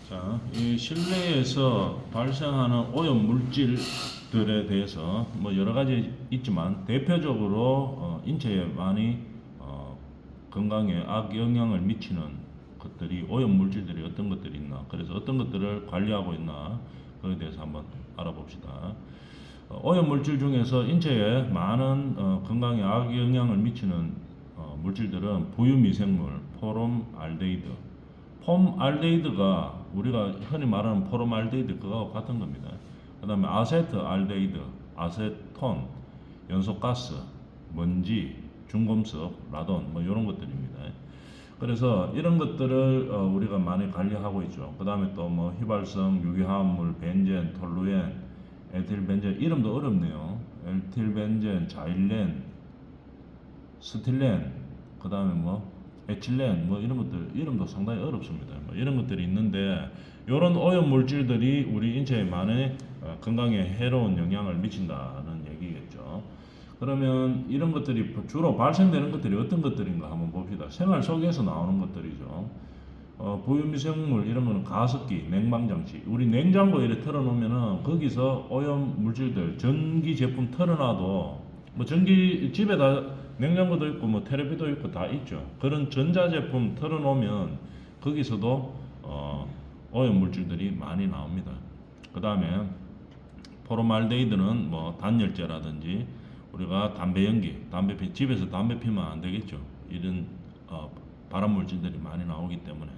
자, 이 실내에서 발생하는 오염 물질들에 대해서 뭐 여러 가지 있지만 대표적으로 인체에 많이 건강에 악영향을 미치는 것들이 오염 물질들이 어떤 것들이 있나, 그래서 어떤 것들을 관리하고 있나 그에 대해서 한번 알아봅시다. 오염 물질 중에서 인체에 많은 건강에 악영향을 미치는 물질들은 부유미생물, 포름알데히드. 폼알데히드가 우리가 흔히 말하는 포름알데히드 그거하고 같은 겁니다. 그 다음에 아세트알데히드, 아세톤, 연소가스, 먼지, 중금속, 라돈 뭐 이런 것들입니다. 그래서 이런 것들을 우리가 많이 관리하고 있죠. 그 다음에 또 뭐 휘발성, 유기화합물, 벤젠, 톨루엔, 에틸벤젠, 이름도 어렵네요. 에틸벤젠, 자일렌, 스틸렌, 그 다음에 뭐 에틸렌, 뭐 이런 것들 이름도 상당히 어렵습니다. 뭐 이런 것들이 있는데 이런 오염 물질들이 우리 인체에 많은 건강에 해로운 영향을 미친다는 얘기겠죠. 그러면 이런 것들이 주로 발생되는 것들이 어떤 것들인가 한번 봅시다. 생활 속에서 나오는 것들이죠. 부유미생물 이런 거는 가습기, 냉방장치. 우리 냉장고 이렇게 틀어놓으면은 거기서 오염 물질들, 전기 제품 틀어놔도 뭐 전기 집에다 냉장고도 있고 뭐 테레비도 있고 다 있죠. 그런 전자제품 틀어놓으면 거기서도 오염 물질들이 많이 나옵니다. 그 다음에 포름알데히드는 뭐 단열재라든지 우리가 담배 연기, 담배 피 집에서 담배 피면 안 되겠죠. 이런 발암 물질들이 많이 나오기 때문에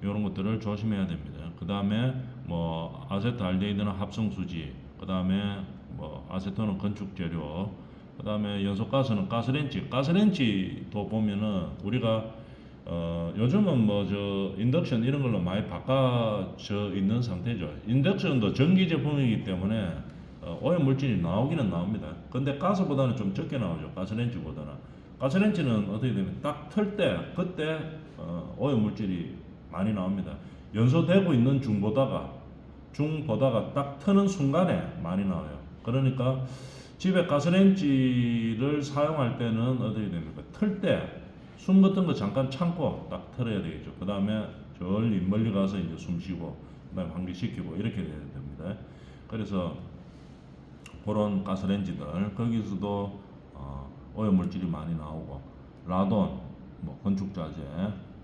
이런 것들을 조심해야 됩니다. 그 다음에 뭐 아세트알데히드는 합성수지, 그 다음에 뭐 아세톤은 건축 재료, 그 다음에 연소가스는 가스렌치도 보면은 우리가 요즘은 뭐 저 인덕션 이런 걸로 많이 바꿔져 있는 상태죠. 인덕션도 전기 제품이기 때문에 오염 물질이 나오기는 나옵니다. 근데 가스보다는 좀 적게 나오죠. 가스렌치보다는. 가스렌치는 어떻게 되면 딱 틀 때 그때 오염 물질이 많이 나옵니다. 연소되고 있는 중보다가 딱 트는 순간에 많이 나와요. 그러니까 집에 가스렌치를 사용할 때는 어떻게 됩니까? 틀 때 숨 같은 거 잠깐 참고 딱 틀어야 되겠죠. 그 다음에 멀리 가서 이제 숨 쉬고 그 다음에 환기시키고 이렇게 돼야 됩니다. 그래서 그런 가스렌지들 거기서도 오염 물질이 많이 나오고, 라돈, 뭐 건축자재,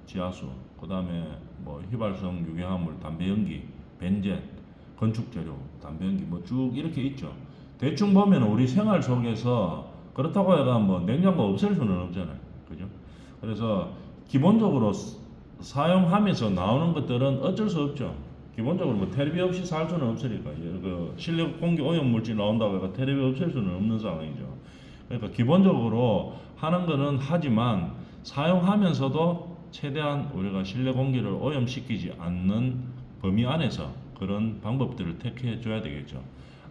지하수, 그 다음에 뭐 휘발성 유기화합물, 담배 연기, 벤젠, 건축재료, 담배 연기 뭐 쭉 이렇게 있죠. 대충 보면 우리 생활 속에서 그렇다고 해가 뭐 냉장고 없앨 수는 없잖아요. 그죠? 그래서 기본적으로 사용하면서 나오는 것들은 어쩔 수 없죠. 기본적으로 뭐 테레비 없이 살 수는 없으니까 그 실내 공기 오염 물질 나온다고 해서 테레비 없앨 수는 없는 상황이죠. 그러니까 기본적으로 하는 거는 하지만 사용하면서도 최대한 우리가 실내 공기를 오염시키지 않는 범위 안에서 그런 방법들을 택해 줘야 되겠죠.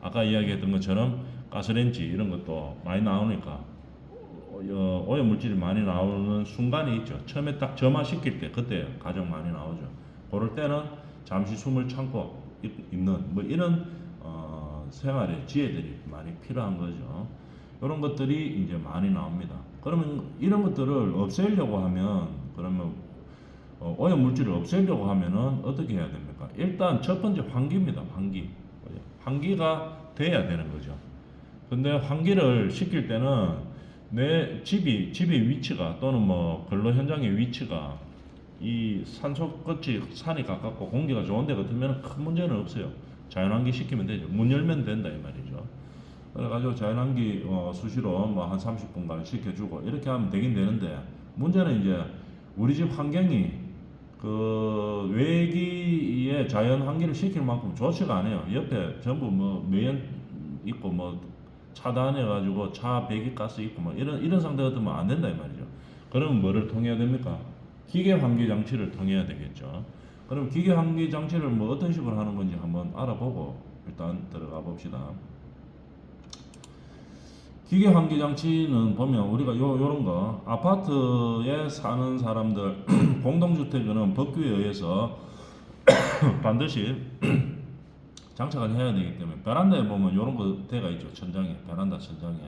아까 이야기했던 것처럼 가스렌지 이런 것도 많이 나오니까 오염 물질이 많이 나오는 순간이 있죠. 처음에 딱 점화시킬 때 그때 가장 많이 나오죠. 그럴 때는 잠시 숨을 참고 있는 뭐 이런 생활의 지혜들이 많이 필요한 거죠. 이런 것들이 이제 많이 나옵니다. 그러면 이런 것들을 없애려고 하면 그러면 오염 물질을 없애려고 하면은 어떻게 해야 됩니까? 일단 첫 번째 환기입니다. 환기가 돼야 되는 거죠. 근데 환기를 시킬 때는 내 집의 위치가 또는 뭐 근로 현장의 위치가 이 산소 끝이 산이 가깝고 공기가 좋은 데 같으면 큰 문제는 없어요. 자연환기 시키면 되죠. 문 열면 된다 이 말이죠. 그래가지고 자연환기 수시로 뭐 한 30분간 시켜주고 이렇게 하면 되긴 되는데, 문제는 이제 우리 집 환경이 그 외기에 자연환기를 시킬 만큼 좋지가 않아요. 옆에 전부 뭐 매연 있고 뭐 차단해가지고 차 배기가스 있고 뭐 이런 상태 같으면 안 된다 이 말이죠. 그러면 뭐를 통해야 됩니까? 기계 환기 장치를 통해야 되겠죠. 그럼 기계 환기 장치를 뭐 어떤 식으로 하는 건지 한번 알아보고 일단 들어가 봅시다. 기계 환기 장치는 보면 우리가 요런 거 아파트에 사는 사람들 공동주택은 법규에 의해서 반드시 장착을 해야 되기 때문에 베란다에 보면 요런 거 되어 있죠. 천장에, 베란다 천장에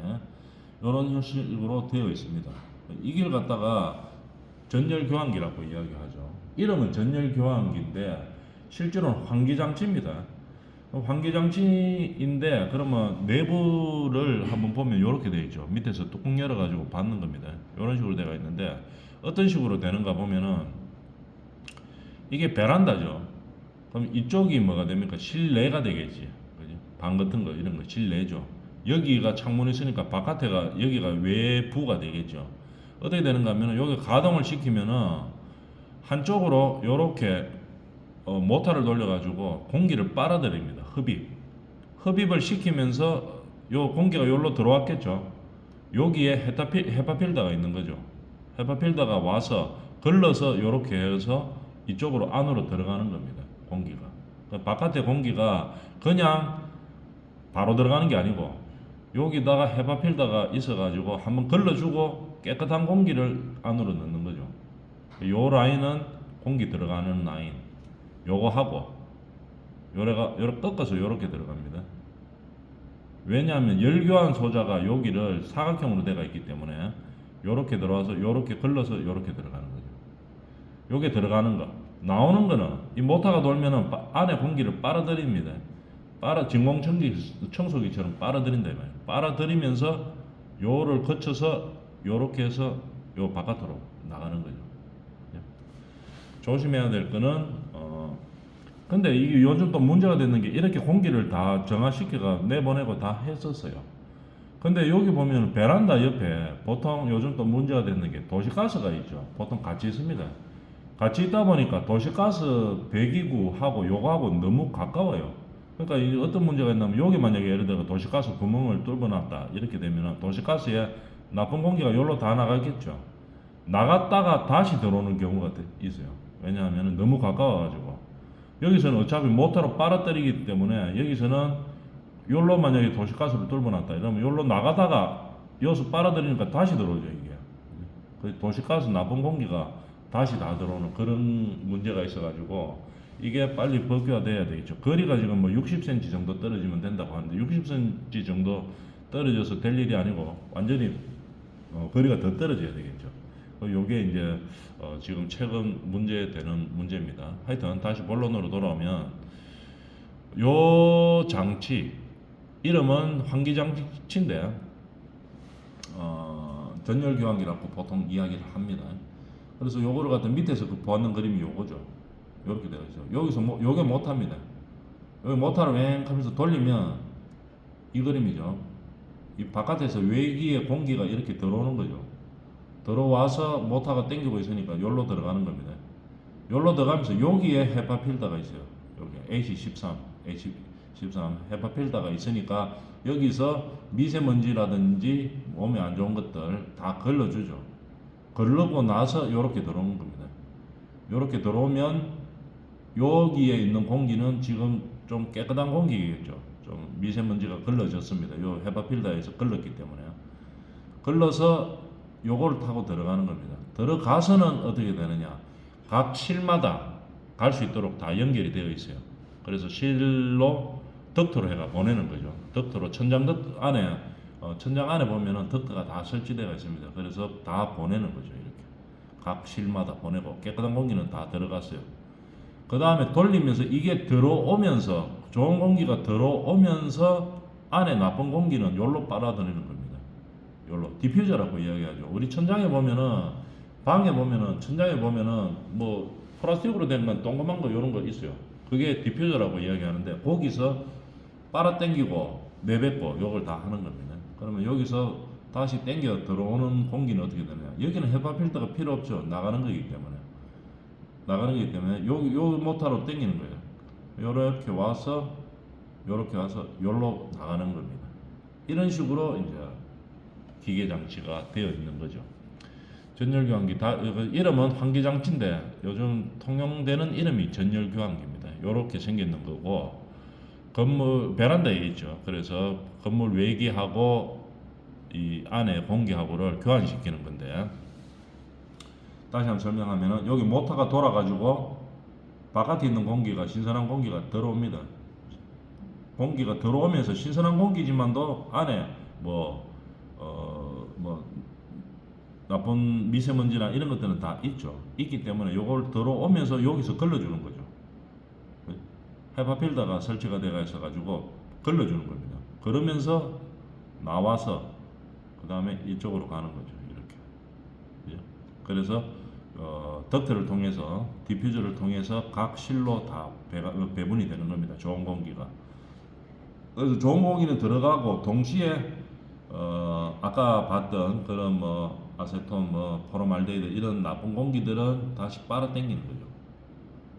요런 형식으로 되어 있습니다. 이걸 갖다가 전열 교환기라고 이야기하죠. 이름은 전열 교환기인데 실제로는 환기장치입니다. 환기장치인데 그러면 내부를 한번 보면 이렇게 되어 있죠. 밑에서 뚜껑 열어가지고 받는 겁니다. 이런 식으로 되어 있는데 어떤 식으로 되는가 보면은 이게 베란다죠. 그럼 이쪽이 뭐가 됩니까? 실내가 되겠지. 그죠? 방 같은 거 이런 거 실내죠. 여기가 창문이 있으니까 바깥에가 여기가 외부가 되겠죠. 어떻게 되는가 하면은 여기 가동을 시키면은 한쪽으로 요렇게 모터를 돌려가지고 공기를 빨아들입니다. 흡입을 시키면서 요 공기가 여기로 들어왔겠죠. 여기에 헤파 필터가 있는 거죠. 헤파 필터가 와서 걸러서 이렇게 해서 이쪽으로 안으로 들어가는 겁니다. 공기가. 바깥에 공기가 그냥 바로 들어가는 게 아니고 여기다가 헤파 필터가 있어가지고 한번 걸러주고 깨끗한 공기를 안으로 넣는 거죠. 요 라인은 공기 들어가는 라인. 요거 하고 요렇게 꺾어서 요렇게 들어갑니다. 왜냐하면 열교환 소자가 여기를 사각형으로 되어 있기 때문에 요렇게 들어와서 요렇게 걸러서 요렇게 들어가는 거죠. 요게 들어가는 거. 나오는 거는 이 모터가 돌면은 안에 공기를 빨아들입니다. 진공청소기처럼 빨아들인다 말이에요. 빨아들이면서 요를 거쳐서 요렇게 해서 요 바깥으로 나가는 거죠. 조심해야 될 거는 근데 이게 요즘 또 문제가 되는 게 이렇게 공기를 다 정화시켜가 내보내고 다 했었어요. 근데 여기 보면 베란다 옆에 보통 요즘 또 문제가 되는 게 도시가스가 있죠. 보통 같이 있습니다. 같이 있다 보니까 도시가스 배기구하고 요거하고 너무 가까워요. 그러니까 이 어떤 문제가 있냐면 여기 만약에 예를 들어 도시가스 구멍을 뚫어놨다 이렇게 되면 도시가스에 나쁜 공기가 여기로 다 나가겠죠. 나갔다가 다시 들어오는 경우가 있어요. 왜냐하면 너무 가까워가지고 여기서는 어차피 모터로 빨아들이기 때문에 여기서는 요로 만약에 도시가스를 뚫어놨다 이러면 요로 나가다가 여기서 빨아들이니까 다시 들어오죠 이게. 그 도시가스 나쁜 공기가 다시 다 들어오는 그런 문제가 있어가지고 이게 빨리 법규화돼야 되겠죠. 거리가 지금 뭐 60cm 정도 떨어지면 된다고 하는데 60cm 정도 떨어져서 될 일이 아니고 완전히 거리가 더 떨어져야 되겠죠. 요게 이제 지금 최근 문제되는 문제입니다. 하여튼 다시 본론으로 돌아오면 요 장치 이름은 환기장치인데 전열교환기라고 보통 이야기를 합니다. 그래서 요거를 갖다 밑에서 보았는 그림이 요거죠. 요렇게 되어 있죠. 여기서 요게 모터입니다. 여기 모터를 왱 하면서 돌리면 이 그림이죠. 이 바깥에서 외기의 공기가 이렇게 들어오는 거죠. 들어와서 모터가 당기고 있으니까 여기로 들어가는 겁니다. 여기로 들어가면서 여기에 헤파 필터가 있어요. 여기 H13 헤파 필터가 있으니까 여기서 미세먼지라든지 몸에 안 좋은 것들 다 걸러주죠. 걸르고 나서 이렇게 들어오는 겁니다. 이렇게 들어오면 여기에 있는 공기는 지금 좀 깨끗한 공기겠죠. 좀 미세먼지가 걸러졌습니다. 요 헤파 필터에서 걸렀기 때문에 걸러서 요거를 타고 들어가는 겁니다. 들어가서는 어떻게 되느냐? 각 실마다 갈 수 있도록 다 연결이 되어 있어요. 그래서 실로 덕트로 해가 보내는 거죠. 덕트로 천장 안에 보면은 덕트가 다 설치되어 있습니다. 그래서 다 보내는 거죠. 이렇게 각 실마다 보내고 깨끗한 공기는 다 들어갔어요. 그 다음에 돌리면서 이게 들어오면서 좋은 공기가 들어오면서 안에 나쁜 공기는 요로 빨아들이는 겁니다. 요로 디퓨저라고 이야기하죠. 우리 천장에 보면은 방에 보면은 천장에 보면은 뭐 플라스틱으로 된 건 동그만 거 요런 거 있어요. 그게 디퓨저라고 이야기하는데 거기서 빨아당기고 내뱉고 요걸 다 하는 겁니다. 그러면 여기서 다시 당겨 들어오는 공기는 어떻게 되느냐? 여기는 헤파 필터가 필요 없죠. 나가는 거기 때문에 요 모터로 당기는 거예요. 요렇게 와서 요로 나가는 겁니다. 이런 식으로 이제 기계 장치가 되어 있는 거죠. 전열교환기 이름은 환기장치인데 요즘 통용되는 이름이 전열교환기입니다. 이렇게 생겼는 거고 건물 베란다에 있죠. 그래서 건물 외기하고 이 안에 공기하고를 교환시키는 건데 다시 한번 설명하면은 여기 모터가 돌아가지고 바깥에 있는 공기가 신선한 공기가 들어옵니다. 공기가 들어오면서 신선한 공기지만도 안에 뭐 나쁜 미세먼지나 이런 것들은 다 있죠. 있기 때문에 요걸 들어오면서 여기서 걸러주는 거죠. 헤파 필터가 설치가 되어 있어 가지고 걸러주는 겁니다. 그러면서 나와서 그 다음에 이쪽으로 가는 거죠. 이렇게. 예. 그래서 덕트를 통해서 디퓨저를 통해서 각 실로 다 배분이 되는 겁니다. 좋은 공기가. 그래서 좋은 공기는 들어가고 동시에 아까 봤던 그런 뭐 아세톤, 뭐 포르말데히드 이런 나쁜 공기들은 다시 빨아당기는 거죠.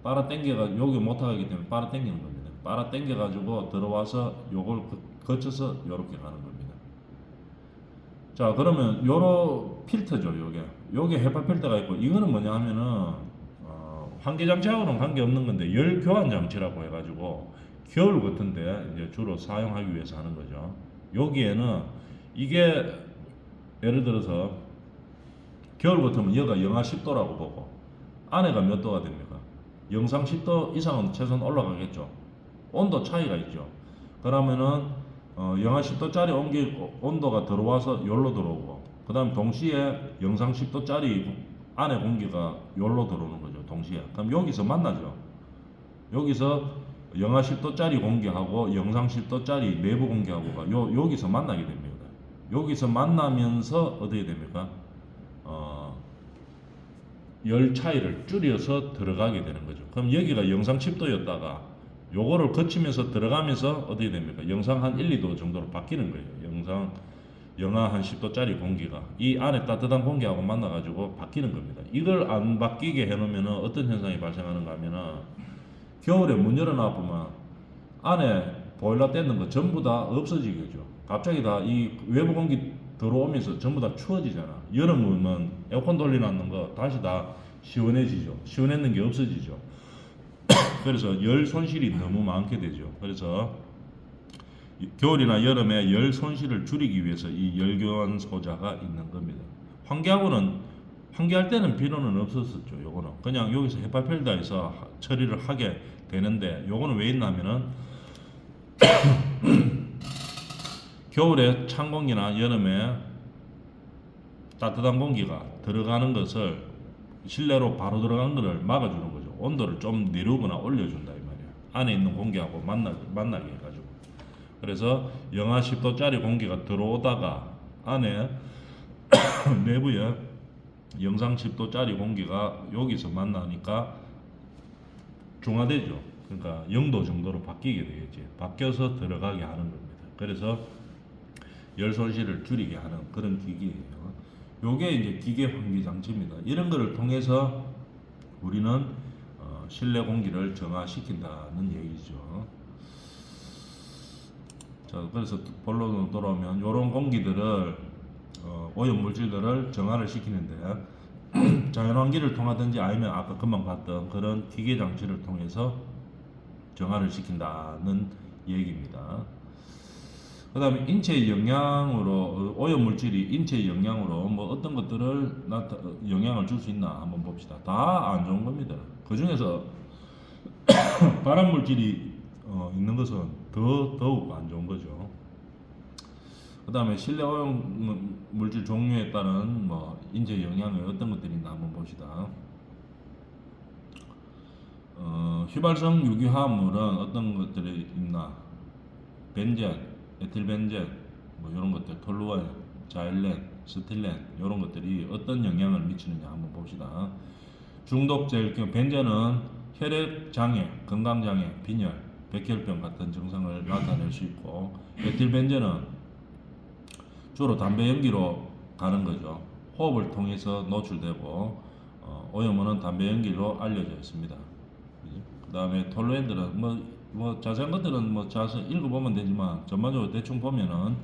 빨아당겨가 여기 못하기 때문에 빨아당기는 겁니다. 빨아당겨가지고 들어와서 요걸 거쳐서 요렇게 가는 겁니다. 자, 그러면 요런 필터죠. 요게 헤파 필터가 있고, 이거는 뭐냐 하면은 환기 장치하고는 관계 없는 건데 열 교환 장치라고 해가지고 겨울 같은데 이제 주로 사용하기 위해서 하는 거죠. 여기에는 이게 예를 들어서 겨울 같으면 여기가 영하 10도라고 보고 안에가 몇 도가 됩니까? 영상 10도 이상은 최소한 올라가겠죠. 온도 차이가 있죠. 그러면은 영하 10도짜리 온도가 들어와서 열로 들어오고, 그 다음 동시에 영상 10도짜리 안에 공기가 열로 들어오는 거죠. 동시에. 그럼 여기서 만나죠. 여기서 영하 10도짜리 공기하고 영상 10도짜리 내부 공기하고가 여기서 만나게 됩니다. 여기서 만나면서 어떻게 됩니까? 열 차이를 줄여서 들어가게 되는 거죠. 그럼 여기가 영상 10도였다가 요거를 거치면서 들어가면서 어떻게 됩니까? 영상 한 1, 2도 정도로 바뀌는 거예요. 영하 한 10도짜리 공기가 이 안에 따뜻한 공기하고 만나가지고 바뀌는 겁니다. 이걸 안 바뀌게 해놓으면 어떤 현상이 발생하는가 하면은 겨울에 문 열어놔보면 안에 보일러 떼는 거 전부 다 없어지겠죠. 갑자기 다 이 외부 공기 들어오면서 전부 다 추워지잖아. 여름은 에어컨 돌려놨는 거 다시 다 시원해지죠. 시원했는 게 없어지죠. 그래서 열 손실이 너무 많게 되죠. 그래서 겨울이나 여름에 열 손실을 줄이기 위해서 이 열교환 소자가 있는 겁니다. 환기할 때는 필요는 없었었죠. 요거는 그냥 여기서 헤파필터에서 처리를 하게 되는데, 요거는 왜 있냐면은 겨울에 찬 공기나 여름에 따뜻한 공기가 들어가는 것을 실내로 바로 들어가는 것을 막아주는 거죠. 온도를 좀 내려오거나 올려준다 이 말이야. 안에 있는 공기하고 만나게 해가지고. 그래서 영하 10도짜리 공기가 들어오다가 안에 내부에 영상 10도짜리 공기가 여기서 만나니까 중화되죠. 그러니까 0도 정도로 바뀌게 되겠지. 바뀌어서 들어가게 하는 겁니다. 그래서 열 손실을 줄이게 하는 그런 기기예요. 요게 이제 기계 환기 장치입니다. 이런 거를 통해서 우리는 실내 공기를 정화시킨다는 얘기죠. 자, 그래서 본론으로 돌아오면 이런 공기들을 오염 물질들을 정화를 시키는데 자연환기를 통하든지 아니면 아까 금방 봤던 그런 기계 장치를 통해서 정화를 시킨다는 얘기입니다. 그 다음에 인체 영향으로 오염 물질이 인체 영향으로 뭐 어떤 것들을 영향을 줄 수 있나 한번 봅시다. 다 안 좋은 겁니다. 그 중에서 발암 물질이 있는 것은 더욱 안 좋은 거죠. 그 다음에 실내 오염 물질 종류에 따른 뭐 인체 영향이 어떤 것들이 있나 한번 봅시다. 휘발성 유기화합물은 어떤 것들이 있나? 벤젠, 에틸벤젠, 뭐 이런 것들, 톨루엔, 자일렌, 스틸렌 이런 것들이 어떤 영향을 미치느냐 한번 봅시다. 중독 제일 벤젠은 혈액 장애, 건강 장애, 빈혈, 백혈병 같은 증상을 나타낼 수 있고, 에틸벤젠은 주로 담배 연기로 가는 거죠. 호흡을 통해서 노출되고 오염원은 담배 연기로 알려져 있습니다. 그 다음에 톨루엔들은 뭐 자세한 것들은 뭐 자세히 읽어보면 되지만 전반적으로 대충 보면은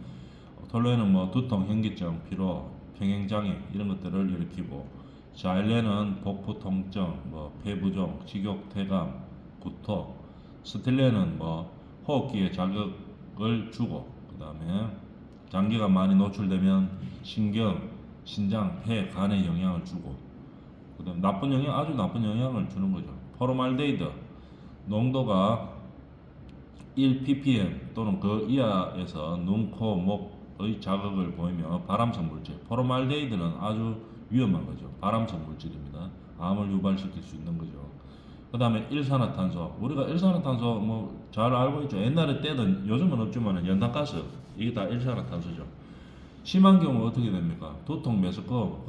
톨루엔은 뭐 두통, 현기증, 피로, 평행장애 이런 것들을 일으키고, 자일렌은 복부 통증, 뭐 폐부종, 식욕, 퇴감, 구토, 스틸렌은 뭐 호흡기에 자극을 주고, 그 다음에 장기가 많이 노출되면 신경, 신장, 폐, 간에 영향을 주고, 그 다음 아주 나쁜 영향을 주는 거죠. 포르말데히드 농도가 1ppm 또는 그 이하에서 눈, 코, 목의 자극을 보이며 발암성 물질. 포르말데히드는 아주 위험한 거죠. 발암성 물질입니다. 암을 유발시킬 수 있는 거죠. 그 다음에 일산화탄소. 우리가 일산화탄소 뭐 잘 알고 있죠. 옛날에 때는 요즘은 없지만 연탄가스 이게 다 일산화탄소죠. 심한 경우 어떻게 됩니까? 두통, 메스꺼움.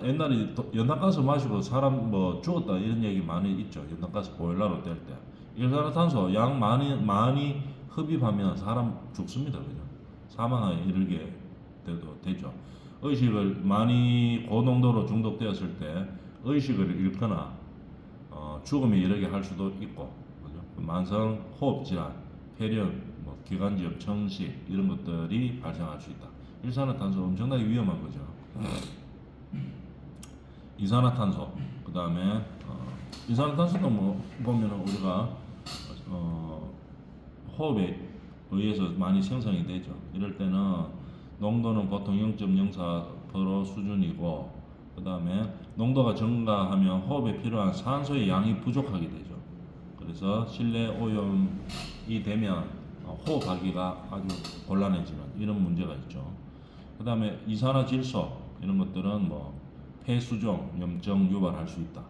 옛날에 연탄가스 마시고 사람 뭐 죽었다 이런 얘기 많이 있죠. 연탄가스 보일러로 뗄 때. 일산화탄소 양 많이 흡입하면 사람 죽습니다. 그죠? 사망에 이르게 되죠. 의식을 많이 고농도로 중독되었을 때 의식을 잃거나 죽음에 이르게 할 수도 있고, 그죠? 만성 호흡 질환, 폐렴, 뭐 기관지염, 청식 이런 것들이 발생할 수 있다. 일산화탄소 엄청나게 위험한 거죠. 이산화탄소, 그 다음에 이산화탄소도 뭐 보면은 우리가 호흡에 의해서 많이 생성이 되죠. 이럴 때는 농도는 보통 0.04% 수준이고, 그 다음에 농도가 증가하면 호흡에 필요한 산소의 양이 부족하게 되죠. 그래서 실내 오염이 되면 호흡하기가 아주 곤란해지는 이런 문제가 있죠. 그 다음에 이산화질소 이런 것들은 뭐 폐수종, 염증 유발할 수 있다.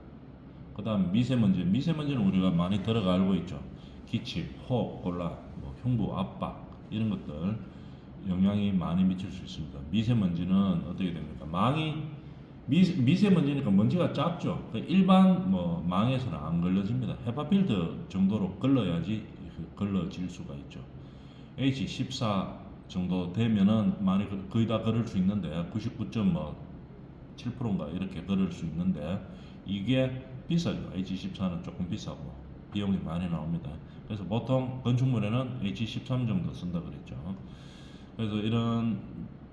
그 다음 미세먼지는 우리가 많이 들어가 알고 있죠. 기침, 호흡 곤란, 뭐 흉부 압박 이런 것들 영향이 많이 미칠 수 있습니다. 미세먼지는 어떻게 됩니까? 미세먼지니까 먼지가 작죠. 일반 뭐 망에서는 안 걸러집니다. 헤파필터 정도로 걸러야지 걸러질 수가 있죠. H14 정도 되면은 많이 거의 다 걸을 수 있는데 99.7%인가 이렇게 걸을 수 있는데 이게 비싸죠. H14는 조금 비싸고 비용이 많이 나옵니다. 그래서 보통 건축물에는 H13 정도 쓴다 그랬죠. 그래서 이런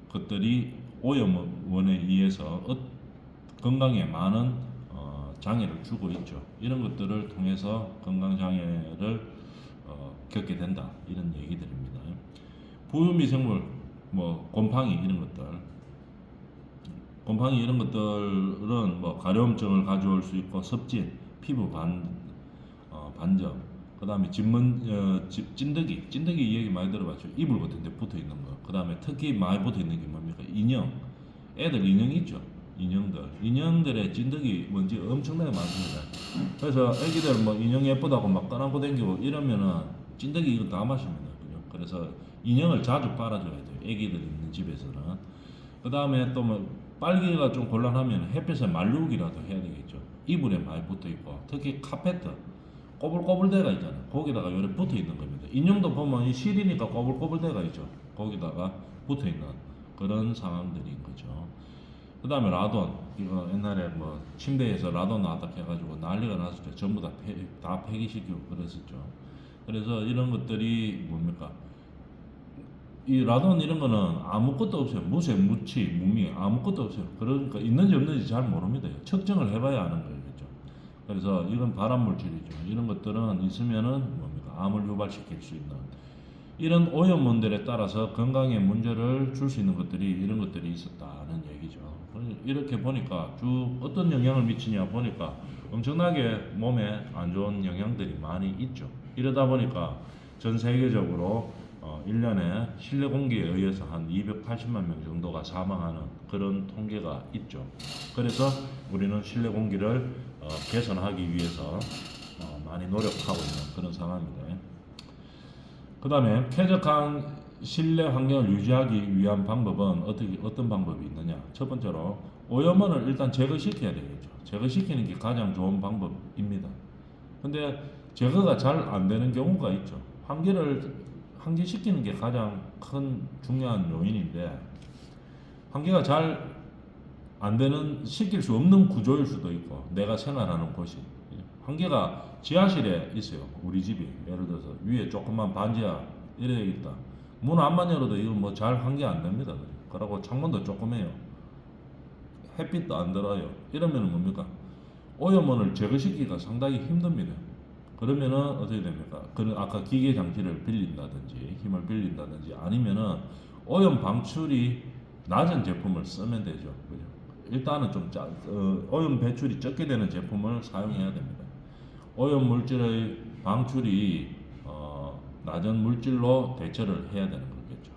것들이 오염원에 의해서 건강에 많은 장애를 주고 있죠. 이런 것들을 통해서 건강 장애를 겪게 된다 이런 얘기들입니다. 부유미생물 뭐 곰팡이 이런 것들은 뭐 가려움증을 가져올 수 있고 습진, 피부 반점, 그 다음에 찐득이 얘기 많이 들어봤죠. 이불 같은데 붙어 있는 거. 그 다음에 특히 많이 붙어 있는 게 뭡니까? 애들 인형 있죠. 인형들의 찐득이 먼지 엄청나게 많습니다. 그래서 애기들 뭐 인형 예쁘다고 막 꺼안고 다니고 이러면은 찐득이 이거 다 마십니다. 그죠? 그래서 인형을 자주 빨아줘야 돼요. 애기들 있는 집에서는. 그 다음에 또 뭐 빨기가 좀 곤란하면 햇볕에 말리기라도 해야 되겠죠. 이불에 많이 붙어 있고 특히 카페트 꼬불꼬불대가 있잖아요. 거기다가 요래 붙어 있는 겁니다. 인형도 보면 이 실이니까 꼬불꼬불대가 있죠. 거기다가 붙어 있는 그런 상황들인 거죠. 그 다음에 라돈, 이거 옛날에 뭐 침대에서 라돈 나왔다 해가지고 난리가 났었죠. 전부 다 폐기시키고 그랬었죠. 그래서 이런 것들이 뭡니까? 이 라돈 이런 거는 아무것도 없어요. 무쇠, 무치, 무미 아무것도 없어요. 그러니까 있는지 없는지 잘 모릅니다. 측정을 해봐야 아는 거겠죠. 그래서 이건 발암 물질이죠. 이런 것들은 있으면은 뭡니까? 암을 유발시킬 수 있는 이런 오염원들에 따라서 건강에 문제를 줄 수 있는 것들이 이런 것들이 있었다는 얘기죠. 이렇게 보니까 쭉 어떤 영향을 미치냐 보니까 엄청나게 몸에 안 좋은 영향들이 많이 있죠. 이러다 보니까 전 세계적으로 1년에 실내 공기에 의해서 한 280만 명 정도가 사망하는 그런 통계가 있죠. 그래서 우리는 실내 공기를 개선하기 위해서 많이 노력하고 있는 그런 상황입니다. 그 다음에 쾌적한 실내 환경을 유지하기 위한 방법은 어떤 방법이 있느냐? 첫 번째로 오염원을 일단 제거시켜야 되겠죠. 제거시키는 게 가장 좋은 방법입니다. 근데 제거가 잘 안 되는 경우가 있죠. 환기시키는 게 가장 큰 중요한 요인인데 환기가 잘 안 되는 시킬 수 없는 구조일 수도 있고 내가 생활하는 곳이 환기가 지하실에 있어요. 우리 집이 예를 들어서 위에 조그만 반지하 이래 있다. 문 앞만 열어도 이거 뭐 잘 환기 안 됩니다. 그러고 창문도 조그매요. 햇빛도 안 들어요. 이러면은 뭡니까? 오염원을 제거시키기가 상당히 힘듭니다. 그러면은 어떻게 됩니까? 아까 기계 장치를 빌린다든지 힘을 빌린다든지 아니면은 오염 방출이 낮은 제품을 쓰면 되죠. 그죠? 일단은 좀 오염 배출이 적게 되는 제품을 사용해야 됩니다. 오염 물질의 방출이 낮은 물질로 대처를 해야 되는 거겠죠.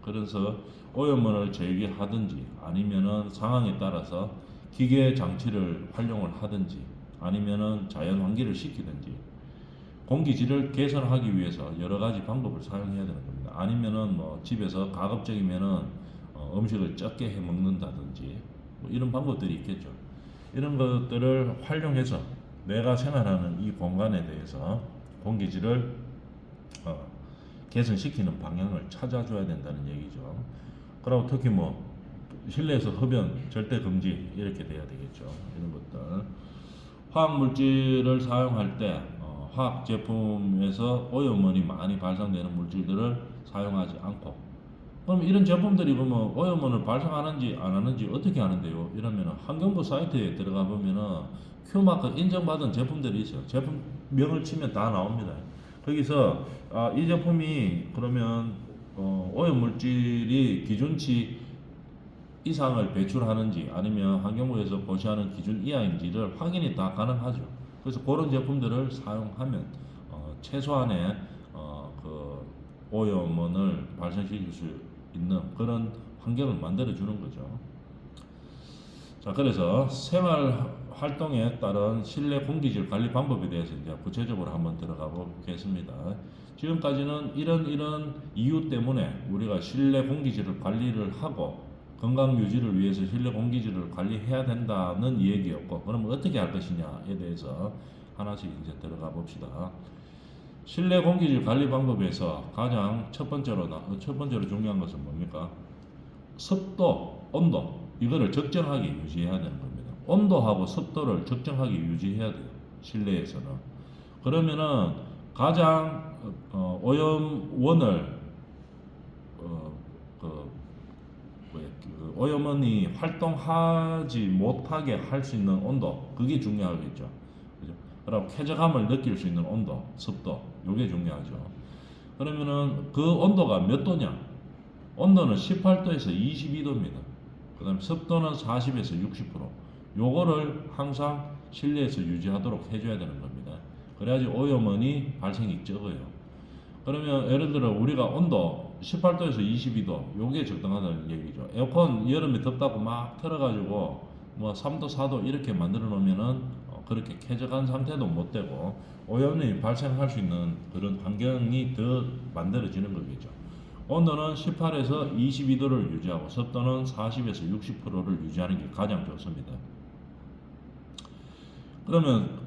그래서 오염원을 제거하든지 아니면은 상황에 따라서 기계 장치를 활용을 하든지 아니면은 자연 환기를 시키든지 공기질을 개선하기 위해서 여러 가지 방법을 사용해야 되는 겁니다. 아니면은 뭐 집에서 가급적이면은 음식을 적게 해 먹는다든지 뭐 이런 방법들이 있겠죠. 이런 것들을 활용해서 내가 생활하는 이 공간에 대해서 공기질을 개선시키는 방향을 찾아줘야 된다는 얘기죠. 그리고 특히 뭐 실내에서 흡연 절대 금지 이렇게 돼야 되겠죠. 이런 것들. 화학 물질을 사용할 때 화학 제품에서 오염원이 많이 발생되는 물질들을 사용하지 않고, 그럼 이런 제품들이 그러면 오염원을 발생하는지 안 하는지 어떻게 하는데요? 이러면 환경부 사이트에 들어가 보면은 Q마크 인정받은 제품들이 있어요. 제품명을 치면 다 나옵니다. 거기서 이 제품이 그러면 오염 물질이 기준치 이상을 배출하는지 아니면 환경부에서 고시하는 기준 이하인지를 확인이 다 가능하죠. 그래서 그런 제품들을 사용하면 최소한의 그 오염원을 발생시킬 수 있는 그런 환경을 만들어 주는 거죠. 자, 그래서 생활 활동에 따른 실내 공기질 관리 방법에 대해서 이제 구체적으로 한번 들어가 보겠습니다. 지금까지는 이런 이유 때문에 우리가 실내 공기질을 관리를 하고 건강 유지를 위해서 실내 공기질을 관리해야 된다는 얘기였고, 그럼 어떻게 할 것이냐에 대해서 하나씩 이제 들어가 봅시다. 실내 공기질 관리 방법에서 가장 첫 번째로 중요한 것은 뭡니까? 습도, 온도 이거를 적정하게 유지해야 되는 겁니다. 온도하고 습도를 적정하게 유지해야 돼요. 실내에서는. 그러면은 가장 오염원을 그 오염원이 활동하지 못하게 할 수 있는 온도, 그게 중요하겠죠. 그죠? 그리고 쾌적함을 느낄 수 있는 온도, 습도, 이게 중요하죠. 그러면은 그 온도가 몇 도냐? 온도는 18도에서 22도입니다. 그 다음 습도는 40에서 60%. 요거를 항상 실내에서 유지하도록 해줘야 되는 겁니다. 그래야지 오염원이 발생이 적어요. 그러면 예를 들어 우리가 온도 18도에서 22도 요게 적당하다는 얘기죠. 에어컨 여름에 덥다고 막 틀어가지고 뭐 3도 4도 이렇게 만들어 놓으면은 그렇게 쾌적한 상태도 못 되고 오염이 발생할 수 있는 그런 환경이 더 만들어지는 거겠죠. 온도는 18에서 22도를 유지하고 습도는 40에서 60%를 유지하는 게 가장 좋습니다. 그러면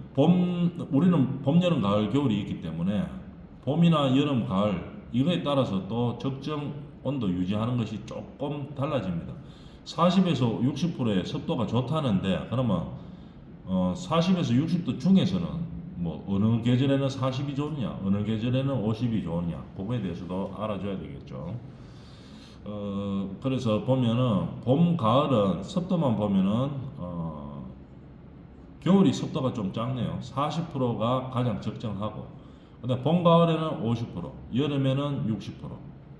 우리는 봄, 여름, 가을, 겨울이 있기 때문에 봄이나 여름, 가을 이거에 따라서 또 적정 온도 유지하는 것이 조금 달라집니다. 40에서 60%의 습도가 좋다는데 그러면 40에서 60도 중에서는 뭐 어느 계절에는 40이 좋냐, 어느 계절에는 50이 좋냐, 그거에 대해서도 알아줘야 되겠죠. 그래서 보면은 봄, 가을은 습도만 보면은 겨울이 습도가 좀 작네요. 40%가 가장 적정하고, 근데 봄, 가을에는 50%, 여름에는 60%,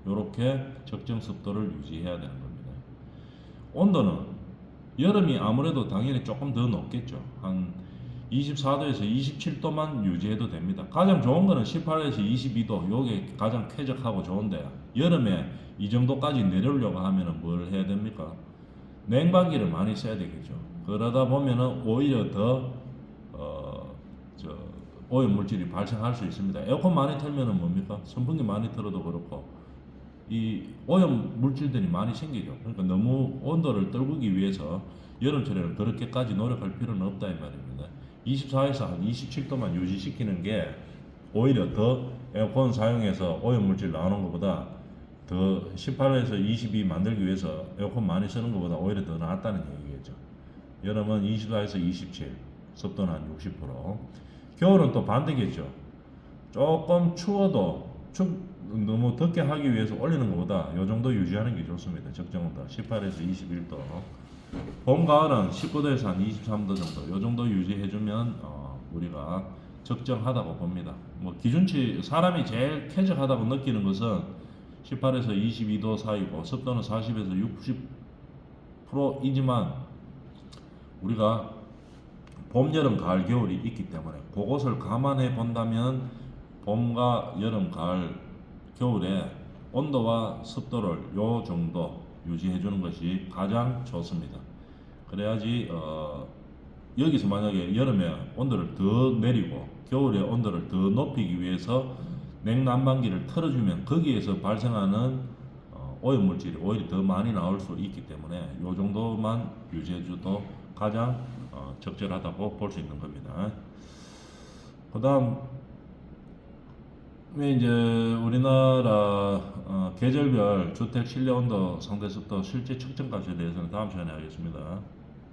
이렇게 적정 습도를 유지해야 되는 겁니다. 온도는 여름이 아무래도 당연히 조금 더 높겠죠. 한 24도에서 27도만 유지해도 됩니다. 가장 좋은 거는 18에서 22도, 요게 가장 쾌적하고 좋은데 여름에 이 정도까지 내려오려고 하면은 뭘 해야 됩니까? 냉방기를 많이 써야 되겠죠. 그러다 보면은 오히려 더 오염 물질이 발생할 수 있습니다. 에어컨 많이 틀면은 뭡니까? 선풍기 많이 틀어도 그렇고 이 오염 물질들이 많이 생기죠. 그러니까 너무 온도를 떨구기 위해서 여름철에는 그렇게까지 노력할 필요는 없다 이 말입니다. 24에서 한 27도만 유지시키는 게 오히려 더 에어컨 사용해서 오염 물질 나오는 것보다 더 18에서 22 만들기 위해서 에어컨 많이 쓰는 것보다 오히려 더 낫다는 얘기겠죠. 여름은 24에서 27, 습도는 한 60%. 겨울은 또 반대겠죠. 조금 추워도 너무 덥게 하기 위해서 올리는 것보다 이 정도 유지하는 게 좋습니다. 적정 온도 18에서 21도. 봄, 가을은 19도에서 한 23도 정도 이 정도 유지해주면 우리가 적정하다고 봅니다. 뭐 기준치 사람이 제일 쾌적하다고 느끼는 것은 18에서 22도 사이고 습도는 40에서 60%이지만 우리가 봄, 여름, 가을, 겨울이 있기 때문에 그것을 감안해 본다면 봄과 여름, 가을, 겨울에 온도와 습도를 요 정도 유지해 주는 것이 가장 좋습니다. 그래야지 여기서 만약에 여름에 온도를 더 내리고 겨울에 온도를 더 높이기 위해서 냉난방기를 틀어주면 거기에서 발생하는 오염물질이 오히려 더 많이 나올 수 있기 때문에 이 정도만 유지해줘도 가장 적절하다고 볼 수 있는 겁니다. 그 다음 이제 우리나라 계절별 주택 실내 온도 상대 습도 실제 측정 값에 대해서는 다음 시간에 하겠습니다.